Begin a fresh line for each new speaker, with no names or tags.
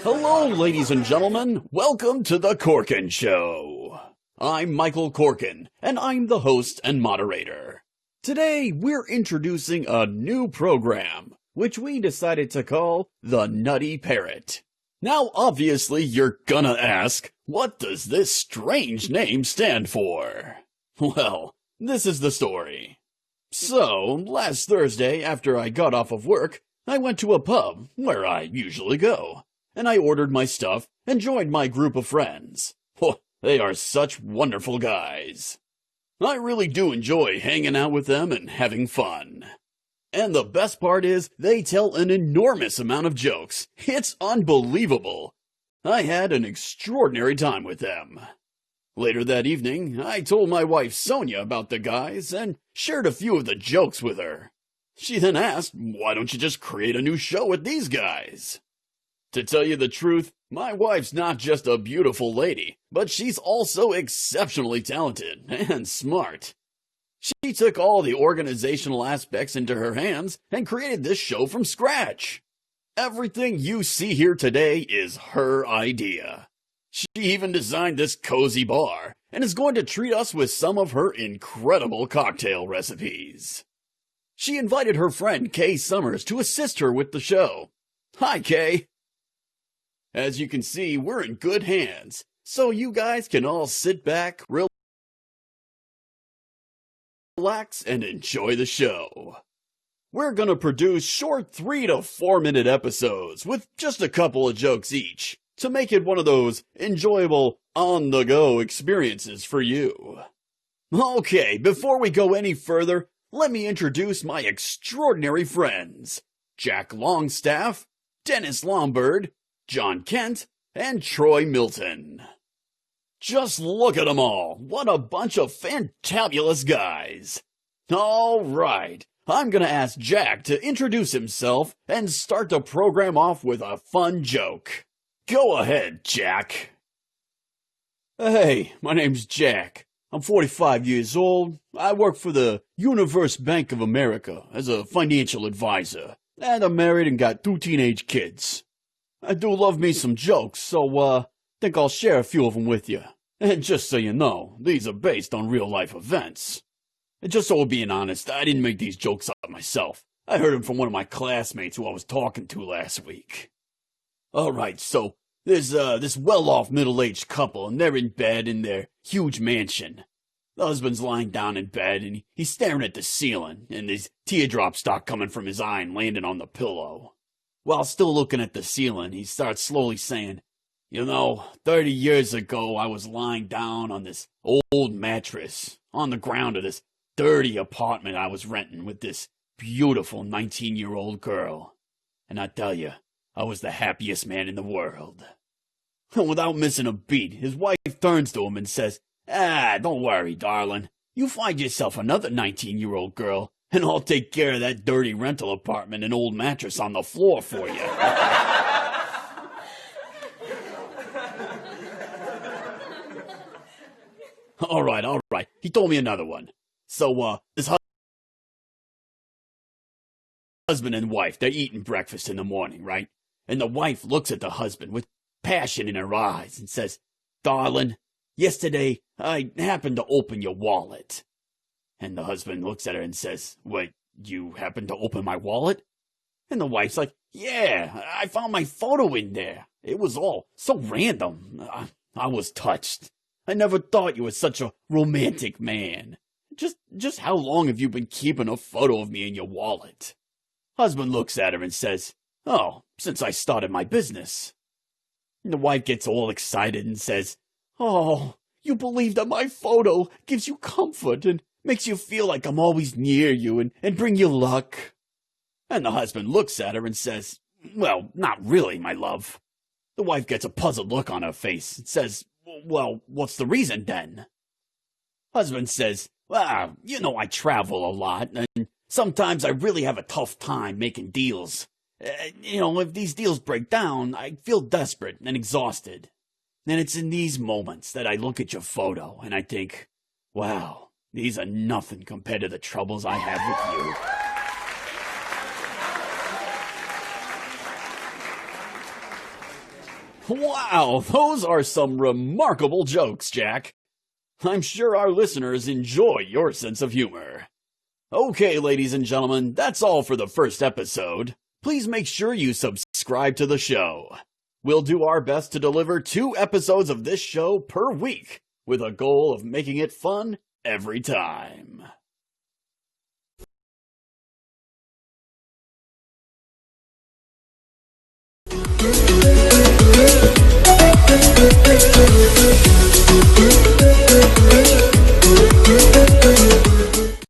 Hello, ladies and gentlemen. Welcome to The Korkin Show. I'm Michael Korkin, and I'm the host and moderator. Today, we're introducing a new program, which we decided to call the Nutty Parrot. Now, obviously, you're gonna ask, what does this strange name stand for? Well, this is the story. So, last Thursday, after I got off of work, I went to a pub, where I usually go, and I ordered my stuff and joined my group of friends. They are such wonderful guys. I really do enjoy hanging out with them and having fun. And the best part is, they tell an enormous amount of jokes. It's unbelievable. I had an extraordinary time with them. Later that evening, I told my wife Sonia about the guys and shared a few of the jokes with her. She then asked, why don't you just create a new show with these guys? To tell you the truth, my wife's not just a beautiful lady, but she's also exceptionally talented and smart. She took all the organizational aspects into her hands and created this show from scratch. Everything you see here today is her idea. She even designed this cozy bar and is going to treat us with some of her incredible cocktail recipes. She invited her friend Kay Summers to assist her with the show. Hi, Kay. As you can see, we're in good hands, so you guys can all sit back, relax, and enjoy the show. We're gonna produce short 3 to 4 minute episodes with just a couple of jokes each to make it one of those enjoyable on-the-go experiences for you. Okay, before we go any further, let me introduce my extraordinary friends, Jack Longstaff, Dennis Lombard, John Kent, and Troy Milton. Just look at them all. What a bunch of fantabulous guys. All right, I'm going to ask Jack to introduce himself and start the program off with a fun joke. Go ahead, Jack.
Hey, my name's Jack. I'm 45 years old. I work for the Universe Bank of America as a financial advisor. And I'm married and got 2 teenage kids. I do love me some jokes, so think I'll share a few of them with you. And just so you know, these are based on real-life events. And just so we're being honest, I didn't make these jokes up myself. I heard them from one of my classmates who I was talking to last week. Alright, so there's this well-off middle-aged couple, and they're in bed in their huge mansion. The husband's lying down in bed, and he's staring at the ceiling, and these teardrops start coming from his eye and landing on the pillow. While still looking at the ceiling, he starts slowly saying, 30 years ago I was lying down on this old mattress on the ground of this dirty apartment I was renting with this beautiful 19-year-old girl. And I tell you, I was the happiest man in the world. Without missing a beat, his wife turns to him and says, don't worry, darling. You find yourself another 19-year-old girl, and I'll take care of that dirty rental apartment and old mattress on the floor for you. All right. He told me another one. So, this husband and wife, they're eating breakfast in the morning, right? And the wife looks at the husband with passion in her eyes and says, darling, yesterday I happened to open your wallet. And the husband looks at her and says, what, you happened to open my wallet? And the wife's like, yeah, I found my photo in there. It was all so random. I was touched. I never thought you were such a romantic man. Just how long have you been keeping a photo of me in your wallet? Husband looks at her and says, oh, since I started my business. And the wife gets all excited and says, oh, you believe that my photo gives you comfort and makes you feel like I'm always near you and bring you luck. And the husband looks at her and says, well, not really, my love. The wife gets a puzzled look on her face and says, well, what's the reason then? Husband says, well, I travel a lot, and Sometimes I really have a tough time making deals. If these deals break down, I feel desperate and exhausted. And it's in these moments that I look at your photo and I think, wow, these are nothing compared to the troubles I have with you. Wow, those are some remarkable jokes, Jack. I'm sure our listeners enjoy your sense of humor. Okay, ladies and gentlemen, that's all for the first episode. Please make sure you subscribe to the show. We'll do our best to deliver 2 episodes of this show per week, with a goal of making it fun every time.